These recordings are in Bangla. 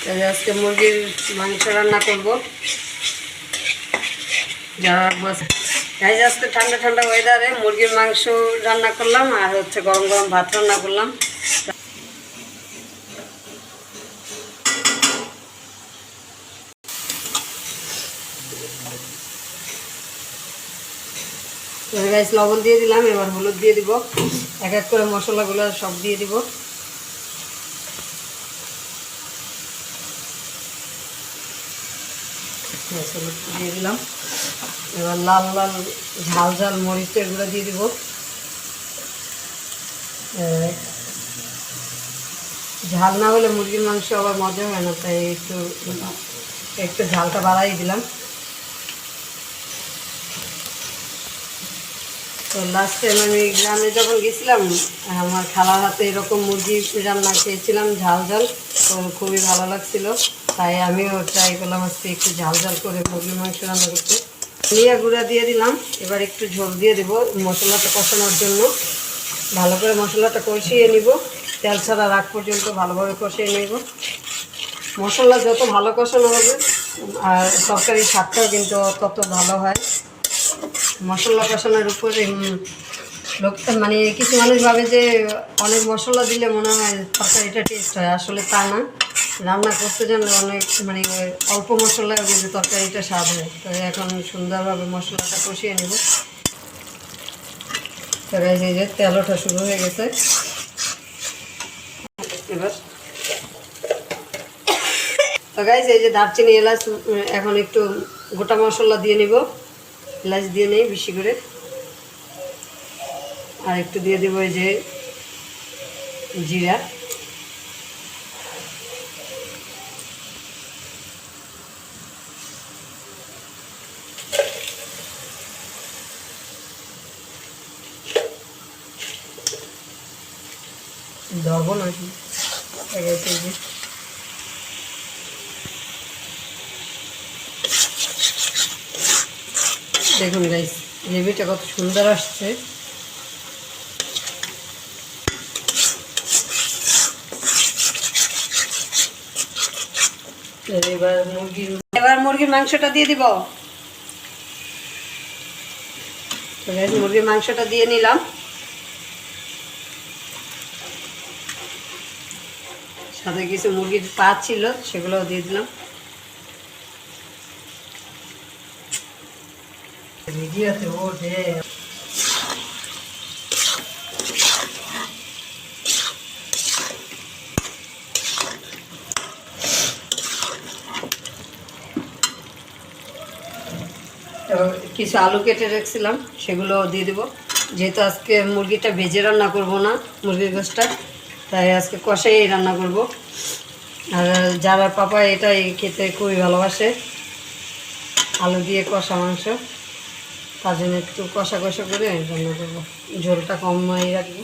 আজকে মুরগির মাংস রান্না করবো। আজকে ঠান্ডা ঠান্ডা ওয়েদারে মুরগির মাংস রান্না করলাম, আর হচ্ছে গরম গরম ভাত রান্না করলাম। গাইস লবণ দিয়ে দিলাম, এবার হলুদ দিয়ে দিব, এক এক করে মশলাগুলো সব দিয়ে দিব। হলুদ দিয়ে দিলাম, এবার লাল লাল ঝাল ঝাল মরিচের গুঁড়ো দিয়ে দিব। ঝাল না হলে মুরগির মাংস আবার মজা হয় না, তাই একটু ঝালটা বাড়াই দিলাম। তো লাস্ট টাইম আমি গ্রামে যখন গেছিলাম, আমার খালার হাতে এরকম মুরগি রান্না খেয়েছিলাম ঝাল ঝাল, তো খুবই ভালো লাগছিল। তাই আমিও ট্রাই করলাম আজকে একটু ঝাল ঝাল করে মুরগির মাংস রান্না করতে। ধনিয়া গুঁড়া দিয়ে দিলাম, এবার একটু ঝোল দিয়ে দেব মশলাটা কষানোর জন্য। ভালো করে মশলাটা কষিয়ে নিব, তেল ছাড়া রাখ পর্যন্ত ভালোভাবে কষিয়ে নেব। মশলা যত ভালো কষানো হবে আর তরকারির স্বাদটাও কিন্তু তত ভালো হয়। মশলা কষানোর উপরে মানে কিছু মানুষ ভাবে যে অনেক মশলা দিলে মনে হয় তরকারিটা টেস্ট হয়, আসলে তা না। রান্না করতে জানলে অনেক মানে অল্প মশলায় কিন্তু তরকারিটা স্বাদ হয়। তো এখন সুন্দরভাবে মশলাটা কষিয়ে নেব। তো গাইস এই যে তেল ওঠা শুরু হয়ে গেছে। এবার তো গাইস এই যে দারচিনি এলাচ এখন একটু গোটা মশলা দিয়ে নিব। এলাচ দিয়ে নেই বেশি করে, আর একটু দিয়ে দেবো এই যে জিরা। ধরবো নাকি দেখুন গাইস গ্রেভিটা কত সুন্দর আসছে। এবার মুরগির মাংসটা দিয়ে দিব। মুরগির মাংসটা দিয়ে নিলাম, সাথে কিছু মুরগির পা ছিল সেগুলোও দিয়ে দিলাম। ভিডিওতে ওঠে কিছু আলু কেটে রেখেছিলাম সেগুলো দিয়ে দেবো। যেহেতু আজকে মুরগিটা ভেজে রান্না করব না, মুরগির গোশটা, তাই আজকে কষাই রান্না করব। আর যারা পাপা এটাই খেতে খুবই ভালোবাসে, আলু দিয়ে কষা মাংস, তার জন্য একটু কষা কষা করে রান্না করবো, ঝোলটা কমই রাখবো।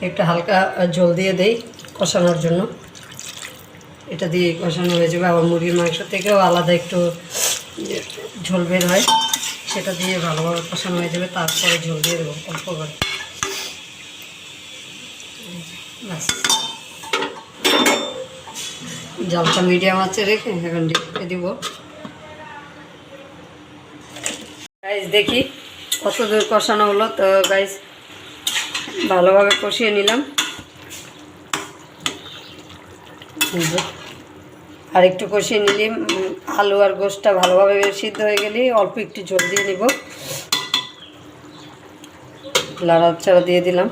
একটু হালকা ঝোল দিয়ে দেই কষানোর জন্য, এটা দিয়ে কষানো হয়ে যাবে। আবার মুরগির মাংস থেকেও আলাদা একটু ঝোল বের হয়, সেটা দিয়ে ভালোভাবে কষানো হয়ে যাবে। তারপরে ঝোল দিয়ে দেবো অল্প করে। জালটা মিডিয়াম আঁচে রেখে এখন ঢেকে দিব। গাইস দেখি কত দূর কষানো হলো। তো গাইস ভালোভাবে কষিয়ে নিলাম, আর একটু কষিয়ে নিলে আলু আর গোশটা ভালোভাবে সিদ্ধ হয়ে গেলে অল্প একটু ঝোল দিয়ে নিব। লাড়াচাড়া দিয়ে দিলাম।